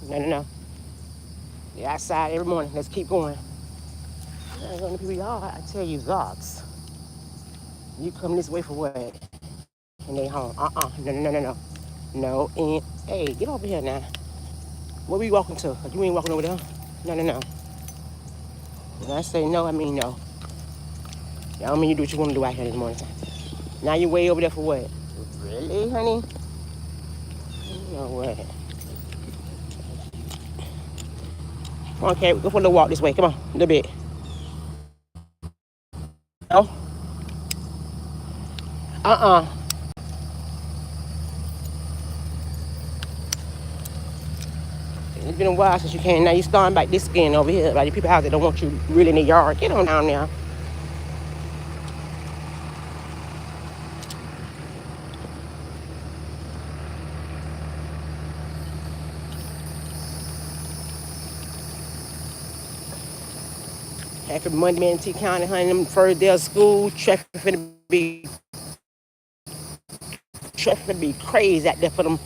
No. They're outside every morning. Let's keep going. I ain't gonna people y'all. I tell you, Zox, you come this way for what? And they home. No. No. And hey, get over here now. Where we walking to? You ain't walking over there. No. When I say no, I mean no. I don't mean you do what you want to do out here this morning time. Now you way over there for what? Really, honey? You know what? Okay, go for a little walk this way. Come on, a little bit. No? Uh-uh. It's been a while since you came. Now you starting back this skin over here. Like the people out there don't want you really in the yard. Get on down there. Happy Monday in T County, honey. Them first day of school, traffic be crazy out there for them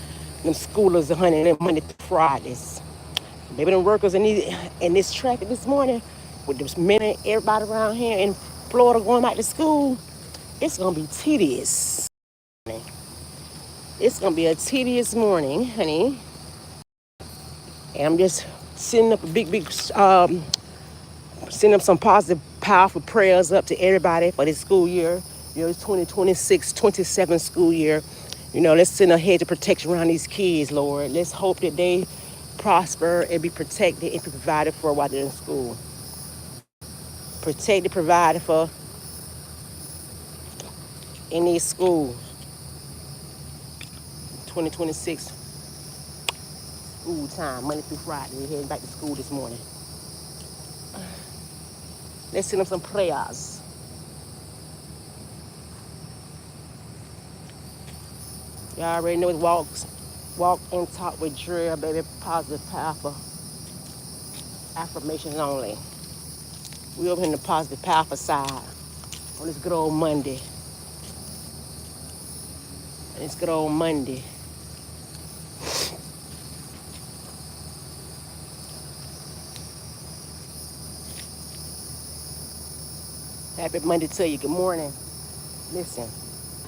schoolers, honey. Them Monday through Fridays. Maybe them workers in this traffic this morning with this men and everybody around here in Florida going back to school. It's gonna be tedious. It's gonna be a tedious morning, honey. And I'm just sending up a big sending up some positive, powerful prayers up to everybody for this school year. You know, it's 2026, 27 school year. You know, let's send a hedge of protection around these kids, Lord. Let's hope that they prosper and be protected and be provided for while they're in school. Protected, provided for in these schools. 2026 school time, Monday through Friday. We're heading back to school this morning. Let's send them some prayers. Y'all already know it walk and talk with Drea, baby. Positive, powerful affirmations only. We over in the positive, powerful side on this good old Monday. It's good old Monday. Happy Monday to you. Good morning. Listen,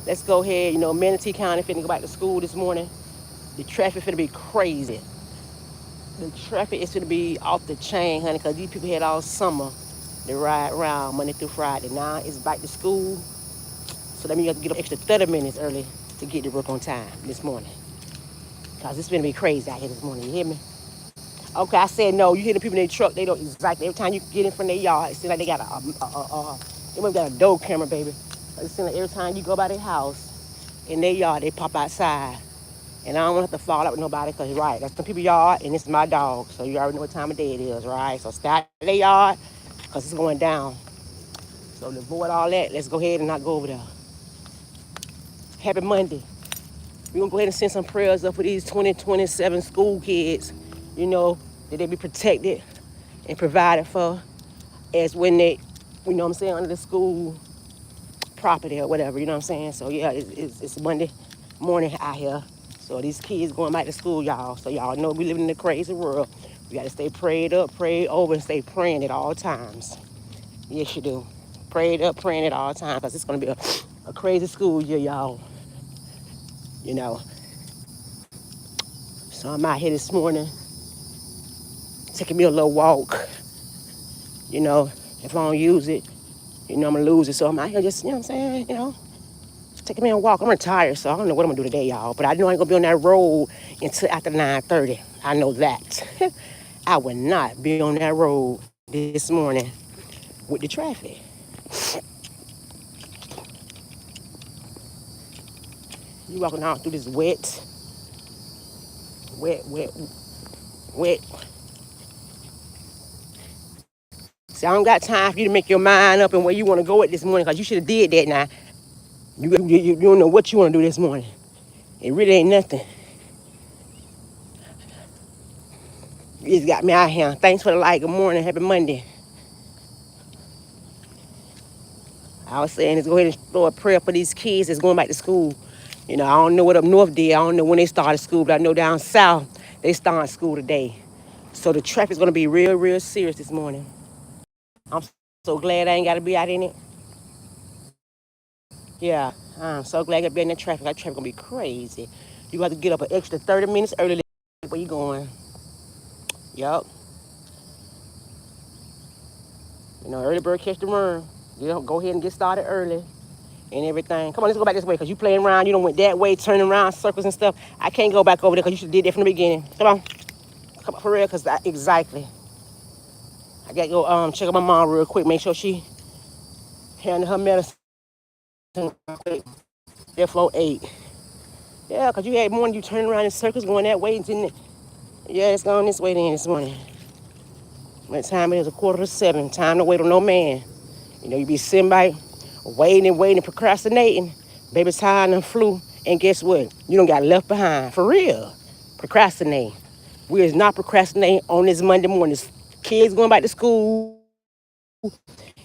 let's go ahead. You know, Manatee County finna go back to school this morning. The traffic finna be crazy. The traffic is finna be off the chain, honey, because these people had all summer to ride around Monday through Friday. Now it's back to school. So that means you have to get up extra 30 minutes early to get to work on time this morning. Because it's finna be crazy out here this morning. You hear me? Okay, I said no. You hear the people in their truck, they don't exactly. Every time you get in from their yard, it seems like they got they must got a door camera, baby. It seems like every time you go by their house, in their yard, they pop outside. And I don't want to have to fall out with nobody because, right, that's some people's yard and it's my dog. So you already know what time of day it is, right? So stay out of their yard because it's going down. So to avoid all that, let's go ahead and not go over there. Happy Monday. We're going to go ahead and send some prayers up for these 2027 school kids, you know, that they be protected and provided for as when they, you know what I'm saying, under the school property or whatever, you know what I'm saying? So, yeah, it's Monday morning out here. So these kids going back to school, y'all. So y'all know we live in a crazy world. We got to stay prayed up, prayed over, and stay praying at all times. Yes, you do. Prayed up, praying at all times because it's going to be a crazy school year, y'all. You know. So I'm out here this morning taking me a little walk. You know, if I don't use it, you know I'm going to lose it. So I'm out here just, you know what I'm saying, you know, taking me a walk. I'm retired, so I don't know what I'm going to do today, y'all. But I know I ain't going to be on that road until after 9:30. I know that. I would not be on that road this morning with the traffic. You walking out through this wet. See, I don't got time for you to make your mind up and where you want to go at this morning because you should have did that now. You don't know what you want to do this morning. It really ain't nothing. You just got me out here. Thanks for the light. Good morning. Happy Monday. I was saying, let's go ahead and throw a prayer for these kids that's going back to school. You know, I don't know what up north did. I don't know when they started school, but I know down south they started school today. So the traffic's gonna be real, real serious this morning. I'm so glad I ain't gotta be out in it. Yeah, I'm so glad I gotta be in the traffic. That traffic gonna be crazy. You have to get up an extra 30 minutes early. Where you going? Yup. You know, early bird catch the worm. You know, go ahead and get started early and everything. Come on, let's go back this way because you playing around. You don't went that way, turning around circles and stuff. I can't go back over there because you should have did that from the beginning. Come on for real, because exactly. I gotta go check on my mom real quick, make sure she handling her medicine real quick. Their flow 8. Yeah, because you had morning, you turning around in circles going that way. And then, yeah, it's going this way then this morning. What time it is? 6:45. Time to wait on no man. You know, you be sitting by waiting and waiting, procrastinating. Baby time and flew. And guess what? You don't got left behind. For real. Procrastinating. We is not procrastinating on this Monday morning. Kids going back to school.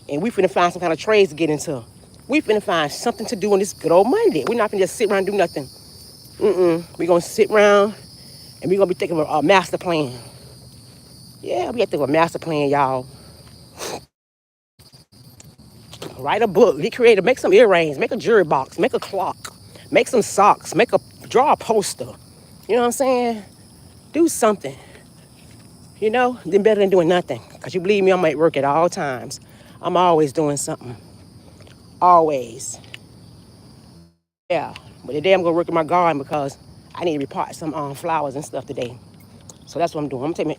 And we finna find some kind of trades to get into. We finna find something to do on this good old Monday. We're not finna just sit around and do nothing. We're gonna sit around and we're gonna be thinking of a master plan. Yeah, we have to think of a master plan, y'all. Write a book, get creative, make some earrings, make a jewelry box, make a clock, make some socks, draw a poster. You know what I'm saying? Do something. You know, then better than doing nothing. Cause you believe me, I'm at work at all times. I'm always doing something. Always. Yeah. But today I'm gonna work in my garden because I need to repot some flowers and stuff today. So that's what I'm doing. I'm taking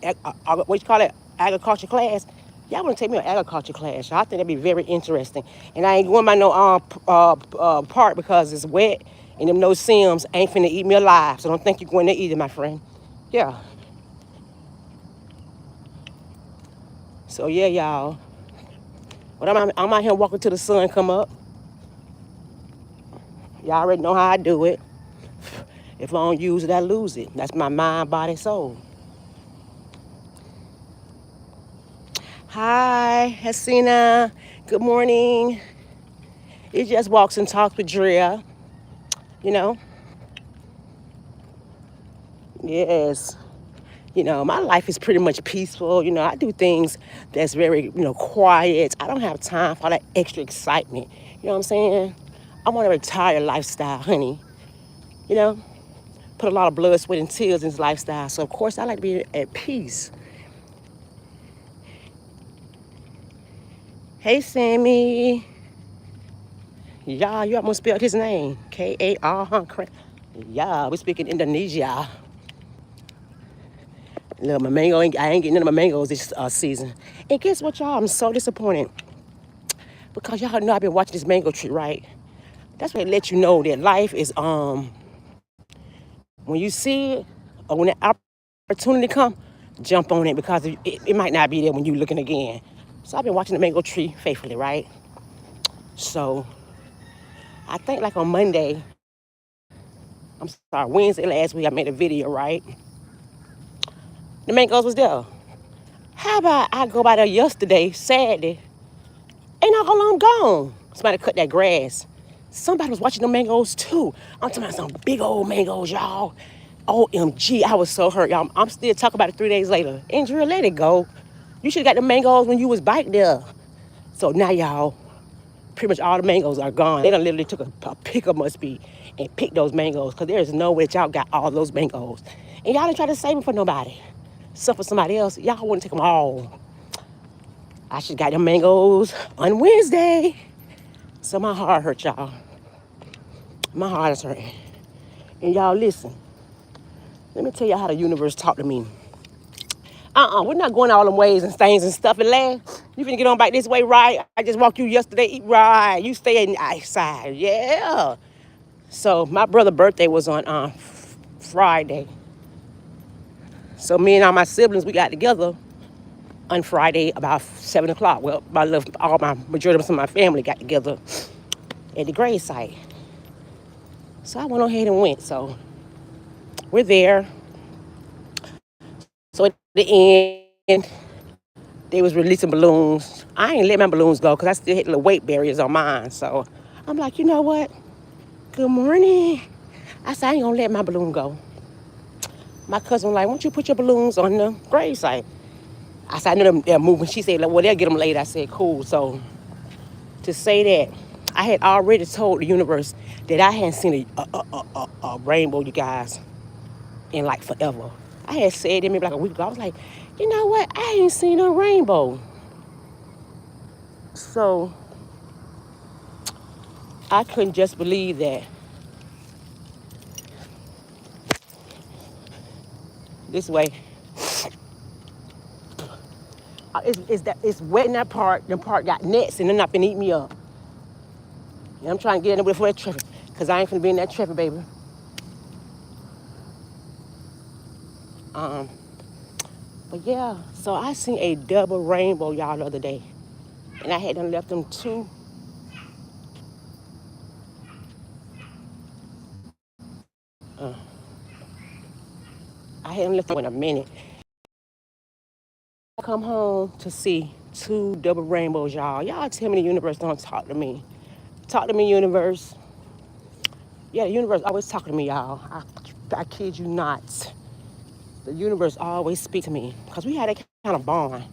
what you call it, agriculture class. Y'all want to take me an agriculture class? I think that'd be very interesting. And I ain't going by no park because it's wet and them no Sims ain't finna eat me alive. So don't think you're going there either, my friend. Yeah. So yeah, y'all. But I'm out here walking till the sun come up. Y'all already know how I do it. If I don't use it, I lose it. That's my mind, body, soul. Hi, Hasina. Good morning. It just walks and talks with Drea. You know? Yes. You know, my life is pretty much peaceful. You know, I do things that's very, quiet. I don't have time for all that extra excitement. You know what I'm saying? I want a retired lifestyle, honey. You know? Put a lot of blood, sweat, and tears in this lifestyle. So, of course, I like to be at peace. Hey, Sammy. Yeah, you almost spelled his name. Kar, huh? Yeah, we speak in Indonesia. Look, my mango, I ain't getting none of my mangoes this season. And guess what, y'all? I'm so disappointed. Because y'all know I've been watching this mango tree, right? That's what it lets you know that life is, when you see it, or when the opportunity come, jump on it because it might not be there when you're looking again. So I've been watching the mango tree faithfully, right? So I think like on Monday, I'm sorry, Wednesday last week, I made a video, right? The mangoes was there. How about I go by there yesterday, Saturday, ain't not how long gone. Somebody cut that grass. Somebody was watching the mangoes too. I'm talking about some big old mangoes, y'all. OMG, I was so hurt, y'all. I'm still talking about it 3 days later. Andrea, let it go. You should have got the mangoes when you was back there. So now, y'all, pretty much all the mangoes are gone. They done literally took a picker, must be, and picked those mangoes because there is no way that y'all got all those mangoes. And y'all didn't try to save them for nobody. Except for somebody else. Y'all wouldn't take them all. I should have got them mangoes on Wednesday. So my heart hurt, y'all. My heart is hurting. And y'all listen. Let me tell y'all how the universe talked to me. We're not going all them ways and things and stuff and laugh. You finna get on back this way, right? I just walked you yesterday, right? You stay outside, yeah. So my brother's birthday was on Friday. So me and all my siblings, we got together on Friday about 7 o'clock. Well, my majority of some of my family got together at the grave site. So I went ahead and went. So we're there. So at the end, they was releasing balloons. I ain't let my balloons go because I still had little weight barriers on mine. So I'm like, you know what? Good morning. I said, I ain't gonna let my balloon go. My cousin was like, "Won't you put your balloons on the grave site?" I said, "I know them, they're moving." She said, "Well, they'll get them later." I said, "Cool." So to say that, I had already told the universe that I hadn't seen a rainbow, you guys, in like forever. I had said it maybe like a week ago. I was like, you know what? I ain't seen a rainbow. So I couldn't just believe that this way. It's wet in that part. The part got nets and they're not finna eat me up. And I'm trying to get in there before that traffic. Cause I ain't finna be in that traffic, baby. Um, but yeah, so I seen a double rainbow, y'all, the other day. And I had done left them two. Uh, I hadn't left them in a minute. I come home to see two double rainbows, y'all. Y'all tell me the universe don't talk to me. Talk to me, universe. Yeah, the universe always talking to me, y'all. I kid you not. The universe always speak to me because we had a kind of bond.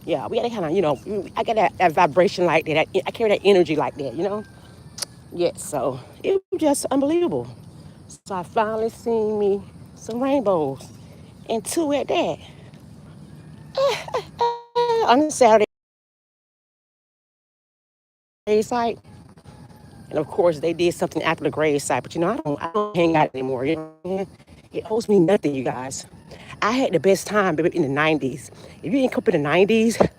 Yeah, we had a kind of, I got that vibration like that. I carry that energy like that, you know? Yeah, so it was just unbelievable. So I finally seen me some rainbows and two at that on a Saturday site. And of course, they did something after the grave site, but I don't hang out anymore. You know what I'm saying? It owes me nothing, you guys. I had the best time, baby, in the 90s. If you didn't come up in the 90s,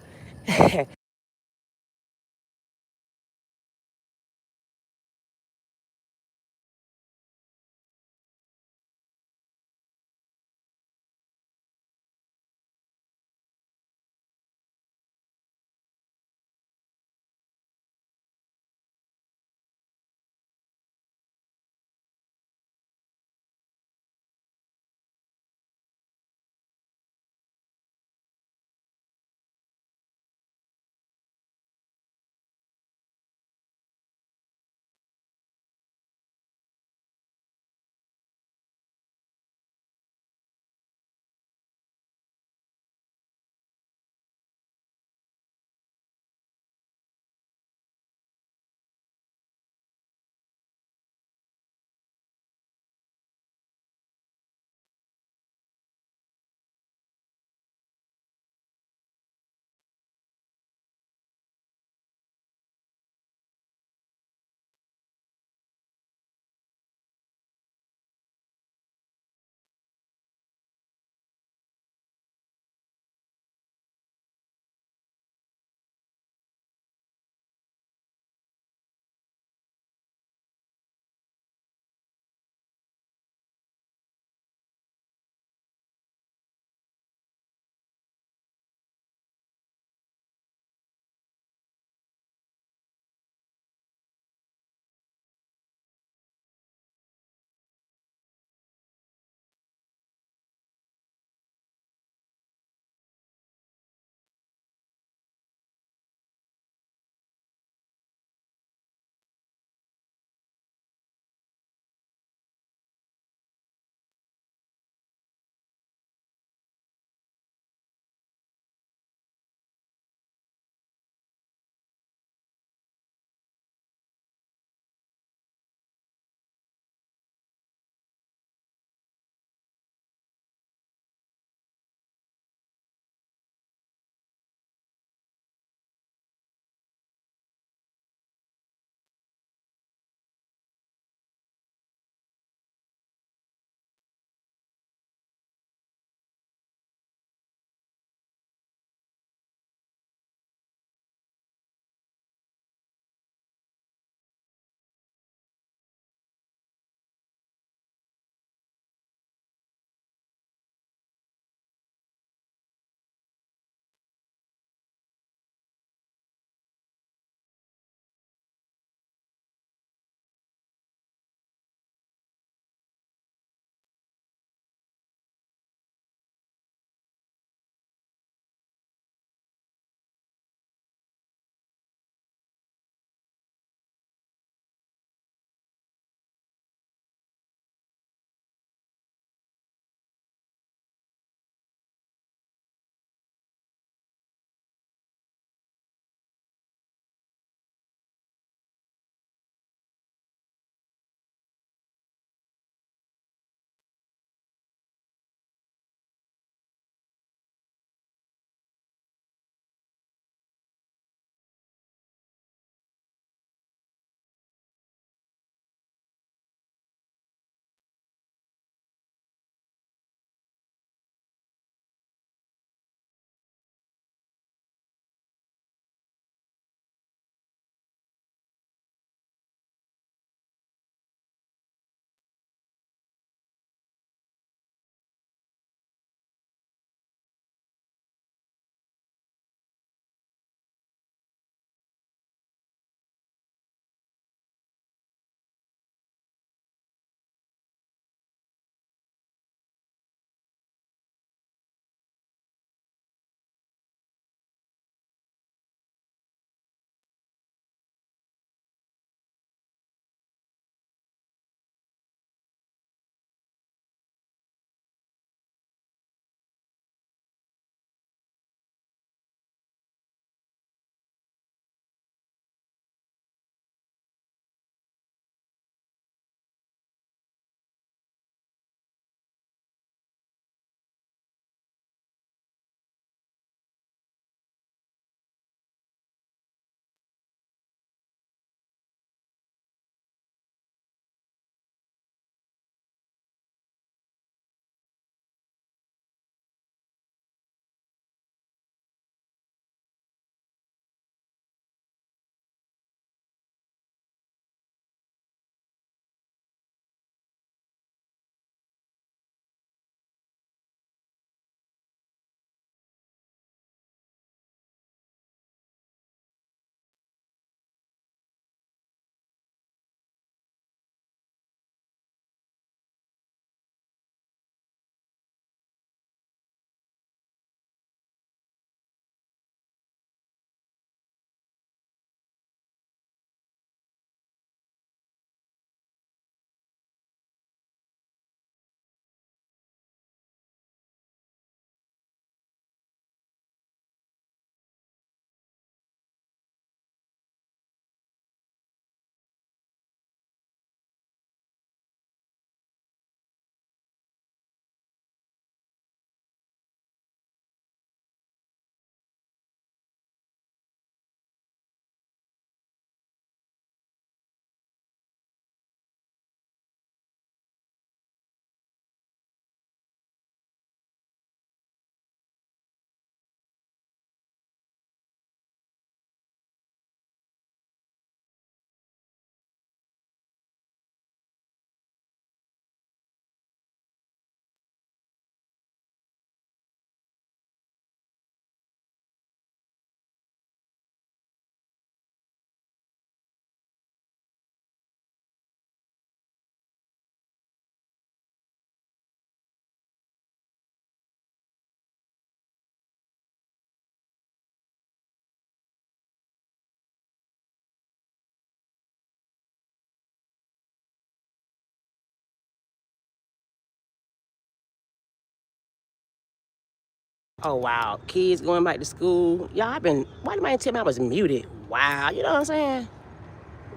Oh wow, kids going back to school. Y'all, why did my tell me I was muted? Wow, you know what I'm saying?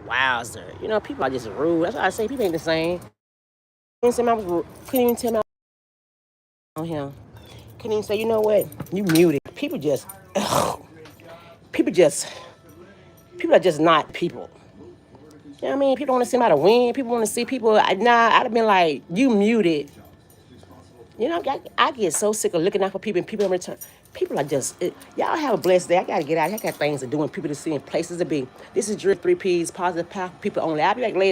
Wowzer. You know, people are just rude. That's why I say people ain't the same. Couldn't tell me I was rude. Couldn't even tell me I was on him. Couldn't even say, you know what? You muted. People just, people are just not people. You know what I mean? People want to see somebody win. People want to see people. I'd have been like, you muted. You know, I get so sick of looking out for people and people in return. People are just, y'all have a blessed day. I got to get out. I got things to do and people to see and places to be. This is Drew 3Ps, positive power, people only. I'll be back later.